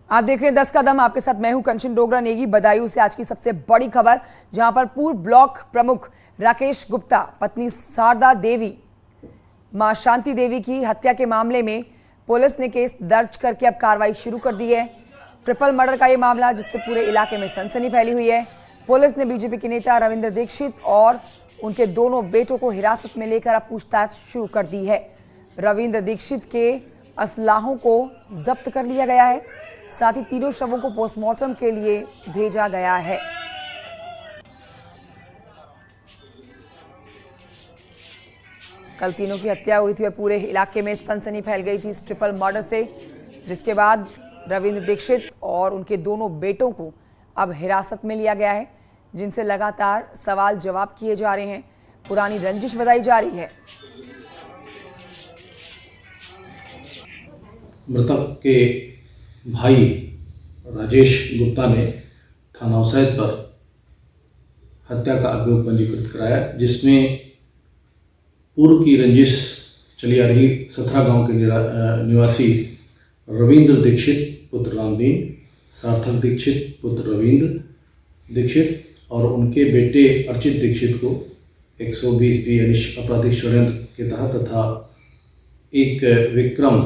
आप देख रहे हैं 10 कदम, आपके साथ मैं हूं कंचन डोगरा नेगी। बदायूं से आज की सबसे बड़ी खबर, जहां पर पूर्व ब्लॉक प्रमुख राकेश गुप्ता पत्नी शारदा देवी मां शांति देवी की हत्या के मामले में पुलिस ने केस दर्ज करके अब कार्रवाई शुरू कर दी है। ट्रिपल मर्डर का ये मामला जिससे पूरे इलाके में सनसनी फैली हुई है। पुलिस ने बीजेपी के नेता रविंद्र दीक्षित और उनके दोनों बेटों को हिरासत में लेकर अब पूछताछ शुरू कर दी है। रविंद्र दीक्षित के असलाहों को जब्त कर लिया गया है, साथ ही तीनों शवों को पोस्टमार्टम के लिए भेजा गया है। कल तीनों की हत्या हुई थी और पूरे इलाके में सनसनी फैल गई थी इस ट्रिपल मर्डर से, जिसके बाद रविंद्र दीक्षित और उनके दोनों बेटों को अब हिरासत में लिया गया है, जिनसे लगातार सवाल जवाब किए जा रहे हैं। पुरानी रंजिश बताई जा रही है। मृतक के भाई राजेश गुप्ता ने थाना उसैद पर हत्या का अभियोग पंजीकृत कराया, जिसमें पूर्व की रंजिश चली आ रही सथरा गांव के निवासी रविंद्र दीक्षित पुत्र रामदीन, सार्थक दीक्षित पुत्र रविंद्र दीक्षित और उनके बेटे अर्चित दीक्षित को 120B आपराधिक षड्यंत्र के तहत तथा एक विक्रम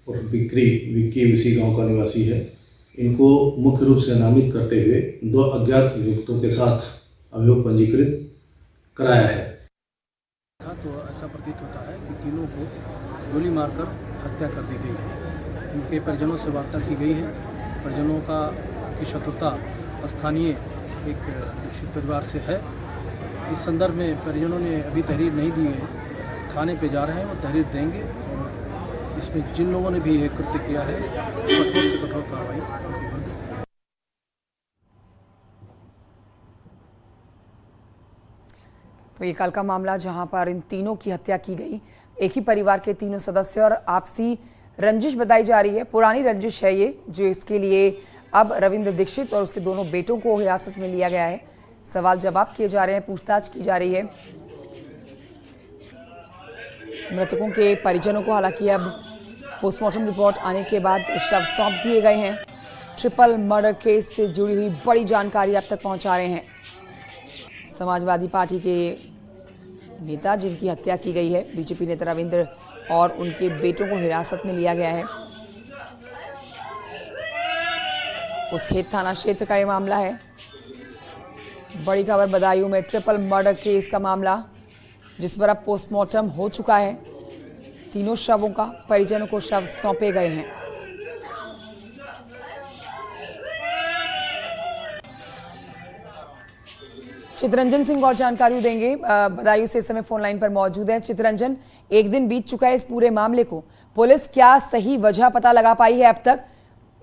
और विक्की उसी गांव का निवासी है, इनको मुख्य रूप से नामित करते हुए 2 अज्ञात अभियुक्तों के साथ अभियोग पंजीकृत कराया है। तो ऐसा प्रतीत होता है कि तीनों को गोली मारकर हत्या कर दी गई है। इनके परिजनों से वार्ता की गई है। परिजनों की शत्रुता स्थानीय एक दीक्षित परिवार से है। इस संदर्भ में परिजनों ने अभी तहरीर नहीं दी है, थाने पे जा रहे हैं और तहरीर देंगे और इसमें जिन लोगों ने भी ये कृत्य किया है कठोर से कठोर कार्रवाई। तो ये कल का मामला जहां पर इन तीनों की हत्या की गई, एक ही परिवार के तीनों सदस्य, और आपसी रंजिश बताई जा रही है। पुरानी रंजिश है ये, जो इसके लिए अब रविंद्र दीक्षित और उसके दोनों बेटों को हिरासत में लिया गया है। सवाल जवाब किए जा रहे हैं, पूछताछ की जा रही है। मृतकों के परिजनों को हालांकि अब पोस्टमार्टम रिपोर्ट आने के बाद शव सौंप दिए गए हैं। ट्रिपल मर्डर केस से जुड़ी हुई बड़ी जानकारी अब तक पहुंचा रहे हैं। समाजवादी पार्टी के नेता जिनकी हत्या की गई है, बीजेपी नेता रविंद्र और उनके बेटों को हिरासत में लिया गया है। उसखेत थाना क्षेत्र का ये मामला है। बड़ी खबर बदायूं में ट्रिपल मर्डर केस का मामला, जिस पर अब पोस्टमार्टम हो चुका है। तीनों शवों का परिजनों को शव सौंपे गए हैं। चितरंजन सिंह और जानकारी देंगे, बदायूं से इस समय फोन लाइन पर मौजूद है। चितरंजन, एक दिन बीत चुका है इस पूरे मामले को, पुलिस क्या सही वजह पता लगा पाई है अब तक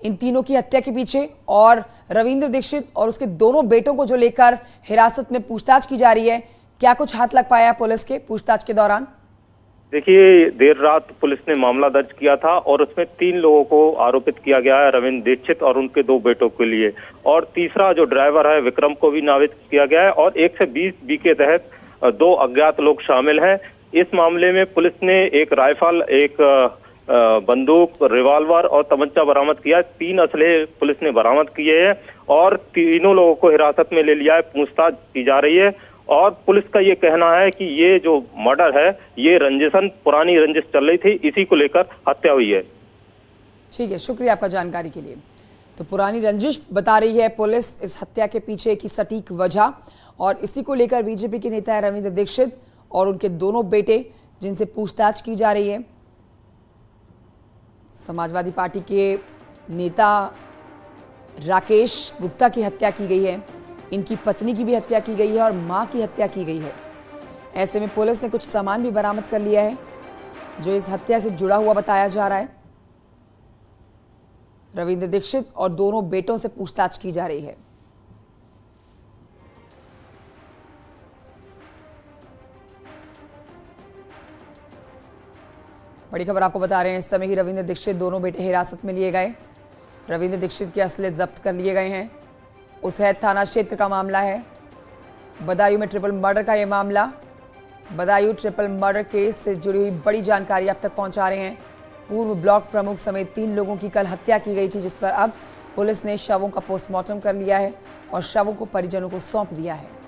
इन तीनों की हत्या के पीछे, और रविंद्र दीक्षित और उसके दोनों बेटों को जो लेकर हिरासत में पूछताछ की जा रही है, क्या कुछ हाथ लग पाया पुलिस के पूछताछ के दौरान? देखिए, देर रात पुलिस ने मामला दर्ज किया था और उसमें 3 लोगों को आरोपित किया गया है, रविंद्र दीक्षित और उनके 2 बेटों के लिए, और तीसरा जो ड्राइवर है विक्रम को भी नामित किया गया है, और 120B के तहत 2 अज्ञात लोग शामिल हैं। इस मामले में पुलिस ने एक राइफल, एक बंदूक, रिवॉल्वर और तमंचा बरामद किया। 3 असले पुलिस ने बरामद किए हैं और तीनों लोगों को हिरासत में ले लिया है, पूछताछ की जा रही है। और पुलिस का ये कहना है कि ये जो मर्डर है ये पुरानी रंजिश चल रही थी, इसी को लेकर हत्या हुई है। ठीक है, शुक्रिया आपका जानकारी के लिए। तो पुरानी रंजिश बता रही है पुलिस इस हत्या के पीछे की सटीक वजह, और इसी को लेकर बीजेपी के नेता है रविंद्र दीक्षित और उनके दोनों बेटे, जिनसे पूछताछ की जा रही है। समाजवादी पार्टी के नेता राकेश गुप्ता की हत्या की गई है, इनकी पत्नी की भी हत्या की गई है और मां की हत्या की गई है। ऐसे में पुलिस ने कुछ सामान भी बरामद कर लिया है जो इस हत्या से जुड़ा हुआ बताया जा रहा है। रविंद्र दीक्षित और दोनों बेटों से पूछताछ की जा रही है। बड़ी खबर आपको बता रहे हैं, इस समय ही रविंद्र दीक्षित दोनों बेटे हिरासत में लिए गए। रविंद्र दीक्षित के असले जब्त कर लिए गए हैं। उसैद थाना क्षेत्र का मामला है। बदायूं में ट्रिपल मर्डर का यह मामला, बदायूं ट्रिपल मर्डर केस से जुड़ी हुई बड़ी जानकारी अब तक पहुंचा रहे हैं। पूर्व ब्लॉक प्रमुख समेत 3 लोगों की कल हत्या की गई थी, जिस पर अब पुलिस ने शवों का पोस्टमार्टम कर लिया है और शवों को परिजनों को सौंप दिया है।